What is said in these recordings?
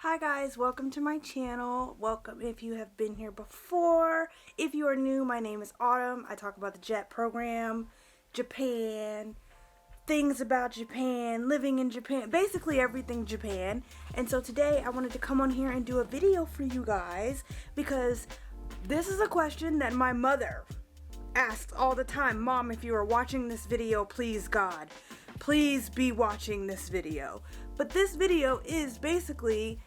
Hi guys, welcome to my channel. Welcome if you have been here before. If you are new, my name is Autumn. I talk about the JET program, Japan, things about Japan, living in Japan, basically everything Japan. And so today I wanted to come on here and do a video for you guys because this is a question that my mother asks all the time. Mom, if you are watching this video, please God, please be watching this video. But this video is basically,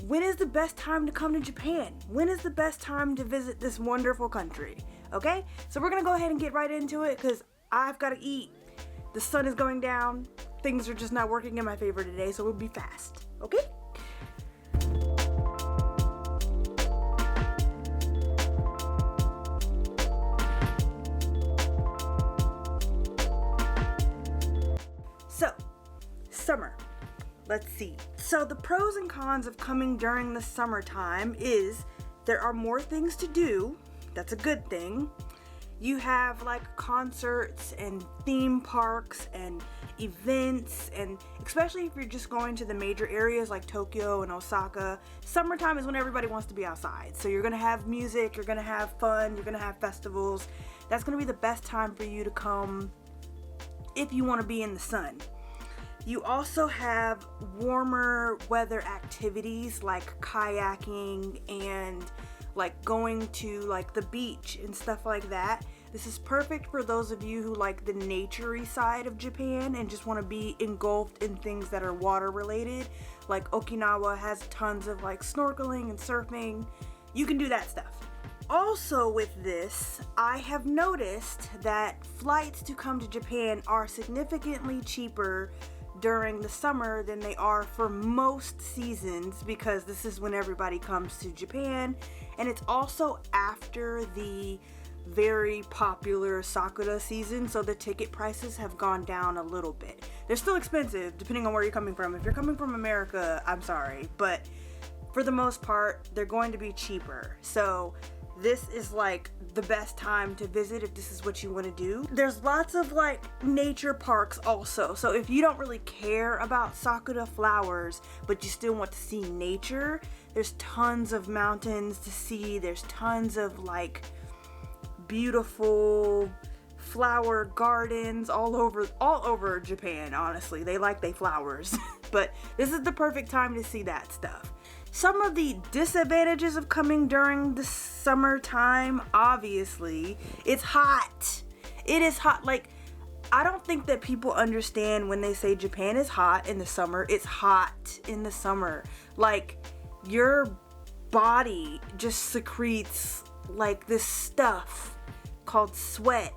when is the best time to come to Japan? When is the best time to visit this wonderful country? Okay, so we're gonna go ahead and get right into it because I've got to eat. The sun is going down. Things are just not working in my favor today, so we'll be fast. Okay? So, summer. Let's see. So the pros and cons of coming during the summertime is there are more things to do. That's a good thing. You have like concerts and theme parks and events, and especially if you're just going to the major areas like Tokyo and Osaka, summertime is when everybody wants to be outside. So you're gonna have music, you're gonna have fun, you're gonna have festivals. That's gonna be the best time for you to come if you want to be in the sun. You also have warmer weather activities like kayaking and like going to like the beach and stuff like that. This is perfect for those of you who like the naturey side of Japan and just want to be engulfed in things that are water related. Like Okinawa has tons of like snorkeling and surfing. You can do that stuff. Also with this, I have noticed that flights to come to Japan are significantly cheaper during the summer than they are for most seasons, because this is when everybody comes to Japan, and it's also after the very popular Sakura season, so the ticket prices have gone down a little bit. They're still expensive depending on where you're coming from. If you're coming from America, I'm sorry, but for the most part they're going to be cheaper. So this is like the best time to visit if this is what you want to do. There's lots of like nature parks also. So if you don't really care about sakura flowers, but you still want to see nature, there's tons of mountains to see. There's tons of like beautiful flower gardens all over Japan, honestly. They like their flowers. But this is the perfect time to see that stuff. Some of the disadvantages of coming during the summertime, obviously, it's hot. It is hot. Like, I don't think that people understand when they say Japan is hot in the summer. It's hot in the summer. Like, your body just secretes like this stuff called sweat,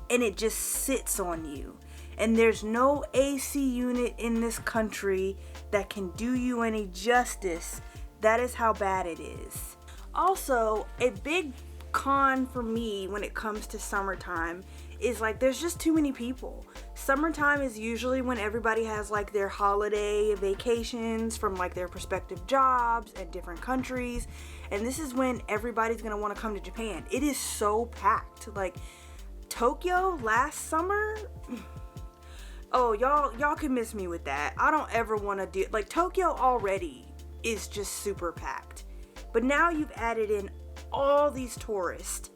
and it just sits on you. And there's no AC unit in this country that can do you any justice. That is how bad it is. Also, a big con for me when it comes to summertime is like there's just too many people. Summertime is usually when everybody has like their holiday vacations from like their respective jobs and different countries, and this is when everybody's gonna want to come to Japan. It is so packed. Like Tokyo last summer, oh, y'all can miss me with that. I don't ever want to do, like, Tokyo already is just super packed, but now you've added in all these tourists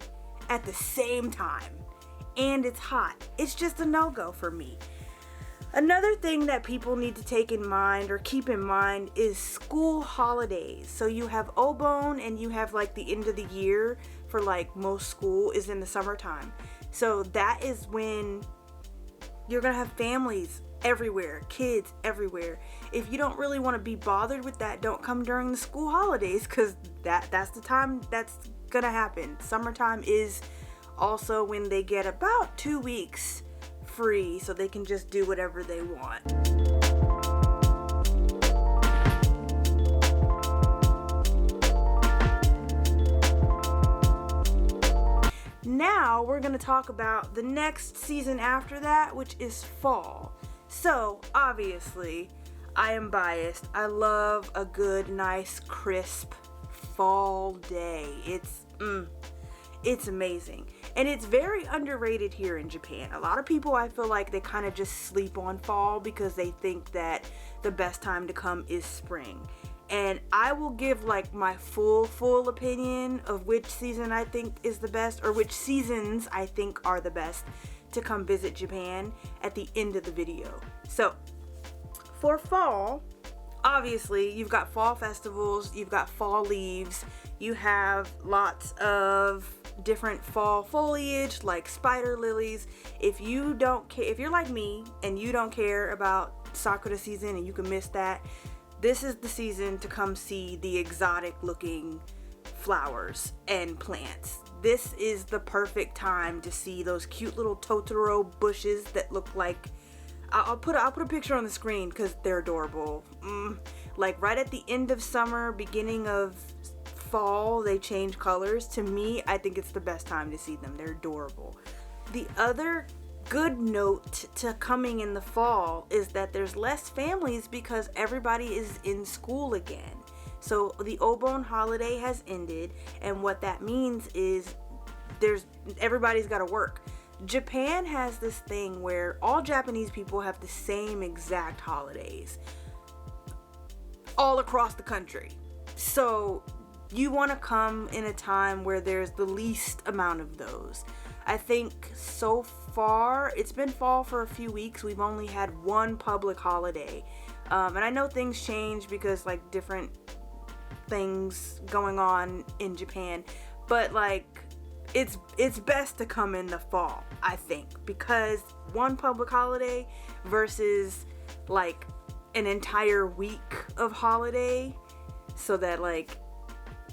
at the same time, and it's hot. It's just a no-go for me. Another thing that people need to take in mind or keep in mind is school holidays. So you have Obon and you have like the end of the year for like most school is in the summertime. So that is when you're gonna have families everywhere, kids everywhere. If you don't really want to be bothered with that, don't come during the school holidays, because that's the time that's gonna happen. Summertime is also when they get about 2 weeks free, so they can just do whatever they want. Now we're going to talk about the next season after that, which is fall. So obviously I am biased. I love a good, nice, crisp fall day. It's amazing. And it's very underrated here in Japan. A lot of people, I feel like they kind of just sleep on fall because they think that the best time to come is spring. and I will give like my full opinion of which season I think is the best, or which seasons I think are the best to come visit Japan at the end of the video. So for fall, obviously you've got fall festivals, you've got fall leaves, you have lots of different fall foliage like spider lilies. If you don't care, if you're like me and you don't care about sakura season and you can miss that, this is the season to come see the exotic looking flowers and plants. This is the perfect time to see those cute little Totoro bushes that look like, I'll put a picture on the screen because they're adorable. Like right at the end of summer, beginning of fall, they change colors. To me, I think it's the best time to see them. They're adorable. The other good note to coming in the fall is that there's less families because everybody is in school again. So the Obon holiday has ended, and what that means is everybody's got to work. Japan has this thing where all Japanese people have the same exact holidays all across the country. So you want to come in a time where there's the least amount of those. I think so far, it's been fall for a few weeks. We've only had one public holiday. And I know things change because like different things going on in Japan. But like, it's best to come in the fall, I think. Because one public holiday versus like an entire week of holiday. So that like,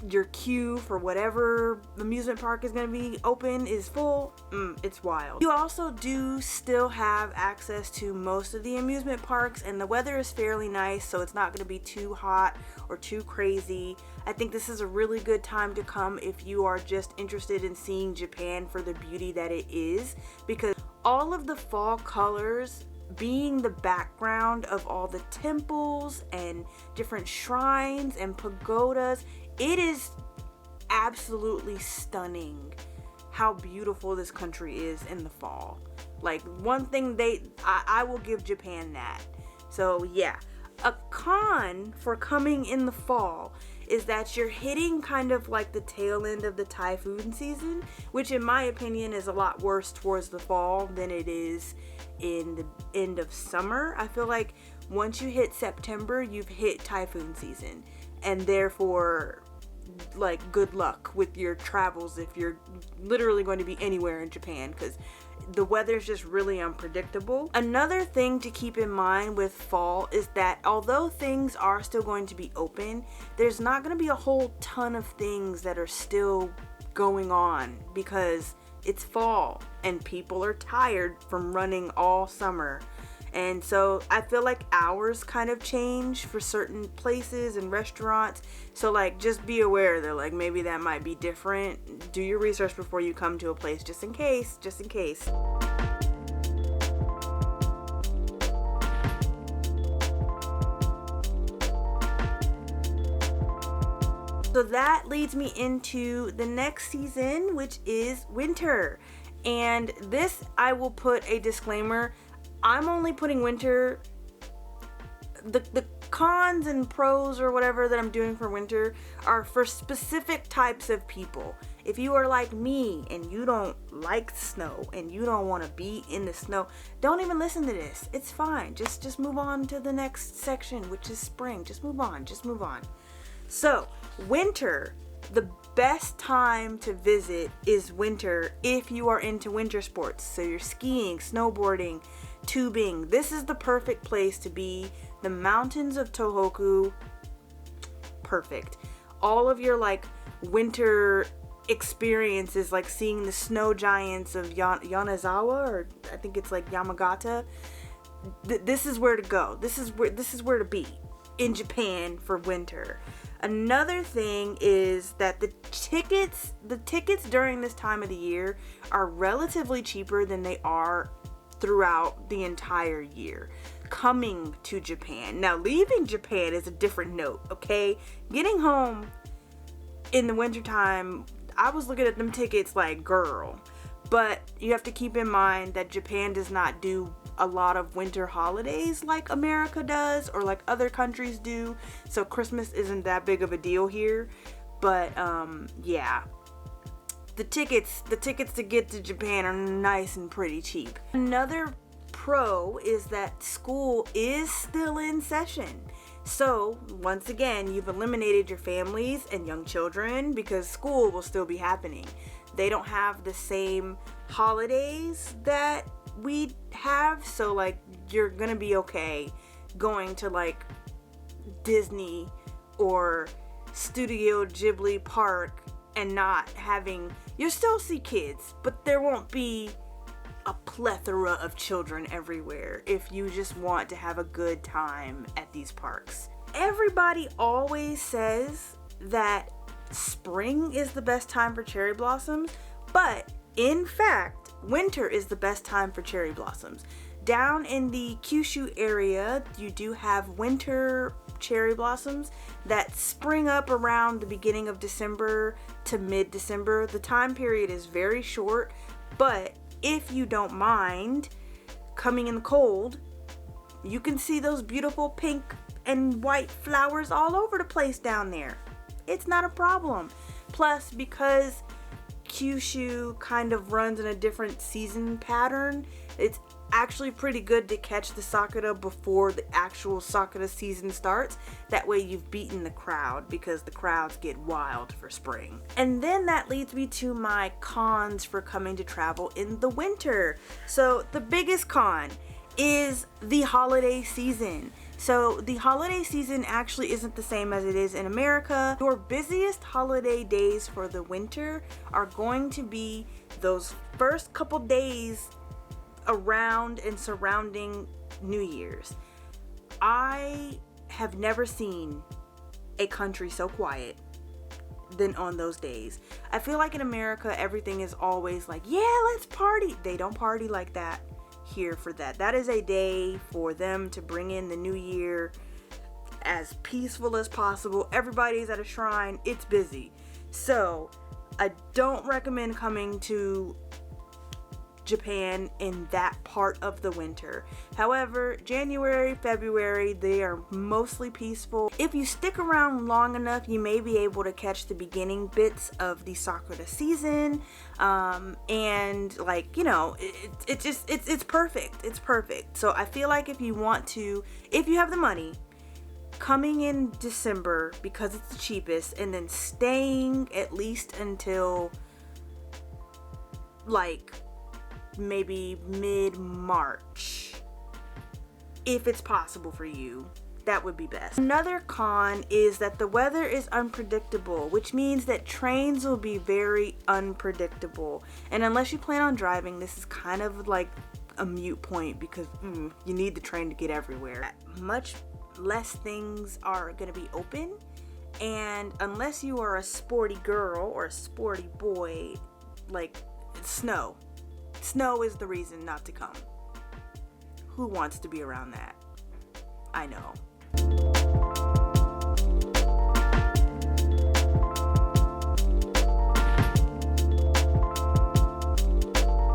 your queue for whatever amusement park is going to be open is full. It's wild. You also do still have access to most of the amusement parks, and the weather is fairly nice, so it's not going to be too hot or too crazy. I think this is a really good time to come if you are just interested in seeing Japan for the beauty that it is, because all of the fall colors being the background of all the temples and different shrines and pagodas, it is absolutely stunning how beautiful this country is in the fall. Like, one thing I will give Japan that. So yeah, a con for coming in the fall is that you're hitting kind of like the tail end of the typhoon season, which in my opinion is a lot worse towards the fall than it is in the end of summer. I feel like once you hit September, you've hit typhoon season, and therefore like good luck with your travels if you're literally going to be anywhere in Japan, because the weather's just really unpredictable. Another thing to keep in mind with fall is that although things are still going to be open, there's not going to be a whole ton of things that are still going on because it's fall and people are tired from running all summer. And so I feel like hours kind of change for certain places and restaurants. So like, just be aware that like maybe that might be different. Do your research before you come to a place, just in case. So that leads me into the next season, which is winter. And this, I will put a disclaimer. I'm only putting winter, the cons and pros or whatever that I'm doing for winter are for specific types of people. If you are like me and you don't like snow and you don't want to be in the snow, don't even listen to this. It's fine. Just move on to the next section, which is spring. Just move on. So, winter, the best time to visit is winter if you are into winter sports. So you're skiing, snowboarding, tubing. This is the perfect place to be. The mountains of Tohoku, perfect. All of your like winter experiences, like seeing the snow giants of Yanazawa, or I think it's like Yamagata. This is where to go. This is where to be in Japan for winter. Another thing is that the tickets during this time of the year are relatively cheaper than they are throughout the entire year coming to Japan. Now, leaving Japan is a different note, okay? Getting home in the wintertime, I was looking at them tickets like, girl. But you have to keep in mind that Japan does not do a lot of winter holidays like America does or like other countries do. So Christmas isn't that big of a deal here. But yeah. The tickets to get to Japan are nice and pretty cheap. Another pro is that school is still in session. So once again, you've eliminated your families and young children because school will still be happening. They don't have the same holidays that we have, so like you're gonna be okay going to like Disney or Studio Ghibli Park and not having, you'll still see kids, but there won't be a plethora of children everywhere if you just want to have a good time at these parks. Everybody always says that spring is the best time for cherry blossoms, but in fact, winter is the best time for cherry blossoms. Down in the Kyushu area, you do have winter cherry blossoms that spring up around the beginning of December to mid-December. The time period is very short, but if you don't mind coming in the cold, you can see those beautiful pink and white flowers all over the place down there. It's not a problem. Plus, because Kyushu kind of runs in a different season pattern, it's actually pretty good to catch the sakura before the actual sakura season starts. That way you've beaten the crowd, because the crowds get wild for spring. And then that leads me to my cons for coming to travel in the winter. So the biggest con is the holiday season. So the holiday season actually isn't the same as it is in America. Your busiest holiday days for the winter are going to be those first couple days around and surrounding New Year's. I have never seen a country so quiet than on those days. I feel like in America, everything is always like, yeah, let's party. They don't party like that here for that. That is a day for them to bring in the new year as peaceful as possible. Everybody's at a shrine. It's busy. So I don't recommend coming to Japan in that part of the winter. However, January, February, they are mostly peaceful. If you stick around long enough, you may be able to catch the beginning bits of the sakura season, and like, you know, it's perfect. It's perfect. So I feel like if you want to, if you have the money, coming in December because it's the cheapest, and then staying at least until like maybe mid-March, if it's possible for you, that would be best. Another con is that the weather is unpredictable, which means that trains will be very unpredictable. And unless you plan on driving, this is kind of like a moot point, because you need the train to get everywhere. Much less things are going to be open, and unless you are a sporty girl or a sporty boy, like snow is the reason not to come. Who wants to be around that? I know.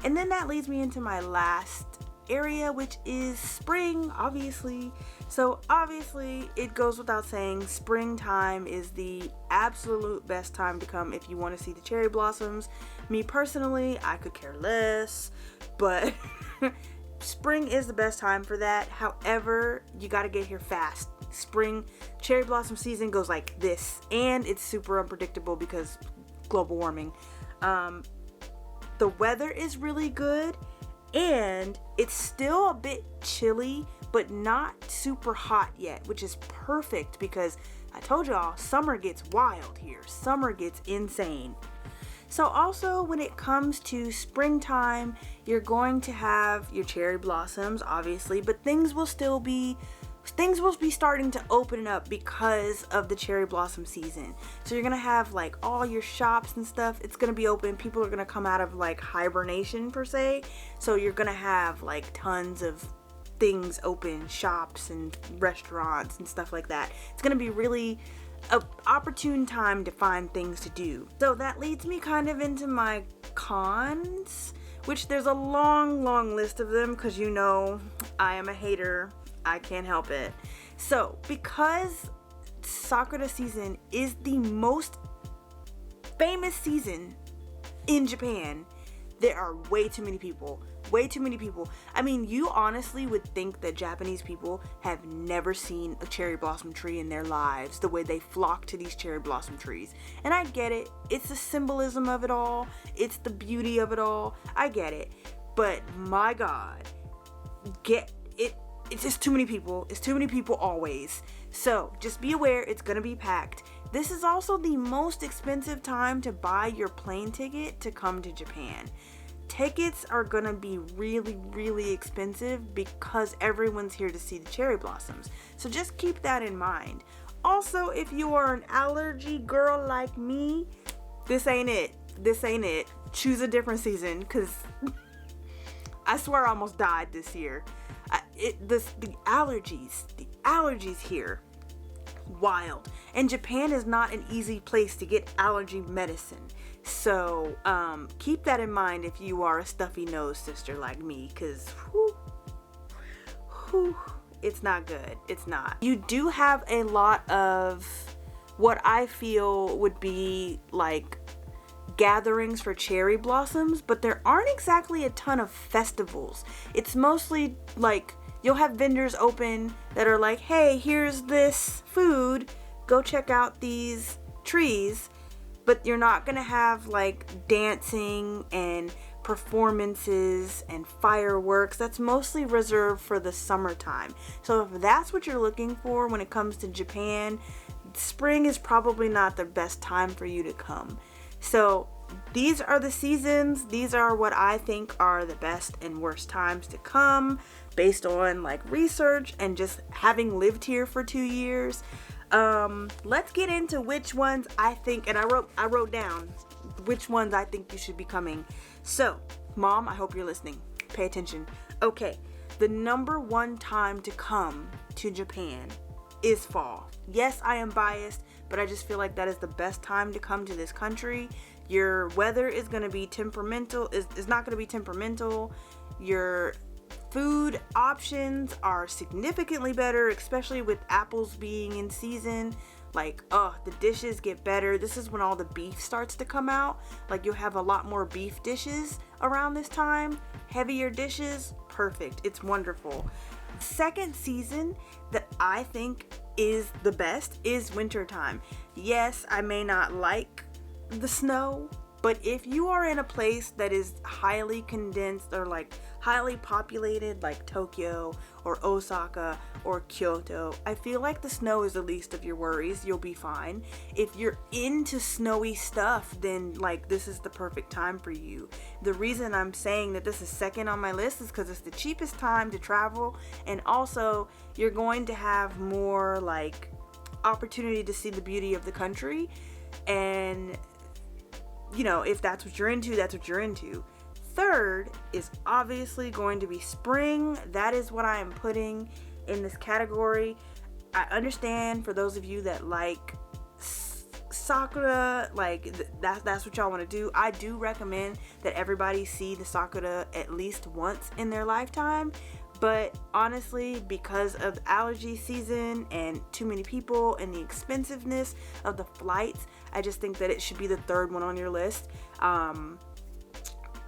And then that leads me into my last area, which is spring, obviously. So obviously it goes without saying, springtime is the absolute best time to come if you want to see the cherry blossoms. Me personally, I could care less, but spring is the best time for that. However, you got to get here fast. Spring cherry blossom season goes like this, and it's super unpredictable because global warming. The weather is really good, and it's still a bit chilly, but not super hot yet, which is perfect because I told y'all, summer gets wild here. Summer gets insane. So also when it comes to springtime, you're going to have your cherry blossoms, obviously, but things will be starting to open up because of the cherry blossom season. So you're gonna have like all your shops and stuff. It's gonna be open. People are gonna come out of like hibernation per se. So you're gonna have like tons of things open, shops and restaurants and stuff like that. It's gonna be really an opportune time to find things to do. So that leads me kind of into my cons, which there's a long list of them because you know I am a hater. I can't help it. So because Sakura season is the most famous season in Japan, there are way too many people. I mean, you honestly would think that Japanese people have never seen a cherry blossom tree in their lives, the way they flock to these cherry blossom trees. And I get it. It's the symbolism of it all. It's the beauty of it all. I get it. But my God, it's just too many people. It's too many people always. So just be aware, it's gonna be packed. This is also the most expensive time to buy your plane ticket to come to Japan. Tickets are gonna be really expensive because everyone's here to see the cherry blossoms. So just keep that in mind. Also, if you are an allergy girl like me, this ain't it. Choose a different season, because I swear I almost died this year. The allergies here, wild. And Japan is not an easy place to get allergy medicine. So keep that in mind if you are a stuffy nose sister like me, because it's not good. It's not. You do have a lot of what I feel would be like gatherings for cherry blossoms, but there aren't exactly a ton of festivals. It's mostly like you'll have vendors open that are like, hey, here's this food, go check out these trees. But you're not gonna have like dancing and performances and fireworks. That's mostly reserved for the summertime. So if that's what you're looking for when it comes to Japan, spring is probably not the best time for you to come. So these are the seasons. These are what I think are the best and worst times to come based on like research and just having lived here for 2 years. Let's get into which ones I think, and I wrote down which ones I think you should be coming. So, Mom, I hope you're listening. Pay attention. Okay, the number one time to come to Japan is fall. Yes, I am biased, but I just feel like that is the best time to come to this country. Your weather is going to be temperamental, is not going to be temperamental. Your food options are significantly better, especially with apples being in season. Like, the dishes get better. This is when all the beef starts to come out. Like, you'll have a lot more beef dishes around this time. Heavier dishes, perfect. It's wonderful. Second season that I think is the best is wintertime. Yes, I may not like the snow, but if you are in a place that is highly condensed or like highly populated, like Tokyo or Osaka or Kyoto, I feel like the snow is the least of your worries. You'll be fine. If you're into snowy stuff, then like this is the perfect time for you. The reason I'm saying that this is second on my list is because it's the cheapest time to travel, and also you're going to have more like opportunity to see the beauty of the country. And you know, if that's what you're into, that's what you're into. Third is obviously going to be spring. That is what I am putting in this category. I understand for those of you that like sakura, like that's what y'all want to do. I do recommend that everybody see the sakura at least once in their lifetime. But honestly, because of allergy season and too many people and the expensiveness of the flights, I just think that it should be the third one on your list.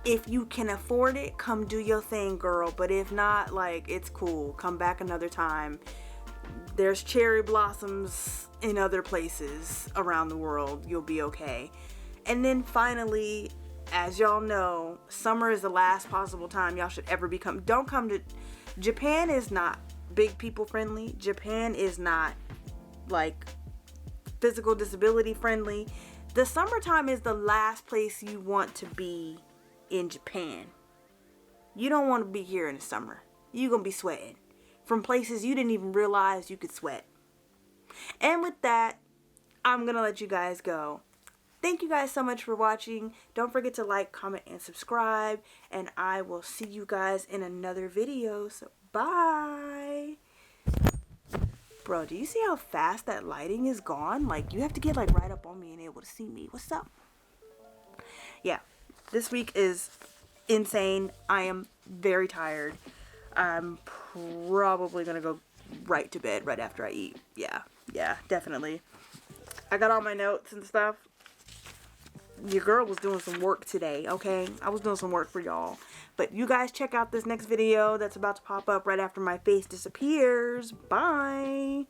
If you can afford it, come do your thing, girl. But if not, like, it's cool. Come back another time. There's cherry blossoms in other places around the world. You'll be okay. And then finally, as y'all know, summer is the last possible time y'all should ever become. Don't come to Japan. Is not big people friendly. Japan is not like physical disability friendly. The summertime is the last place you want to be in Japan. You don't want to be here in the summer. You're gonna be sweating from places you didn't even realize you could sweat. And with that, I'm gonna let you guys go. Thank you guys so much for watching. Don't forget to like, comment, and subscribe. And I will see you guys in another video. So, bye. Bro, do you see how fast that lighting is gone? Like, you have to get, like, right up on me and able to see me. What's up? Yeah, this week is insane. I am very tired. I'm probably gonna go right to bed right after I eat. Yeah, definitely. I got all my notes and stuff. Your girl was doing some work today, okay? I was doing some work for y'all. But you guys check out this next video that's about to pop up right after my face disappears. Bye!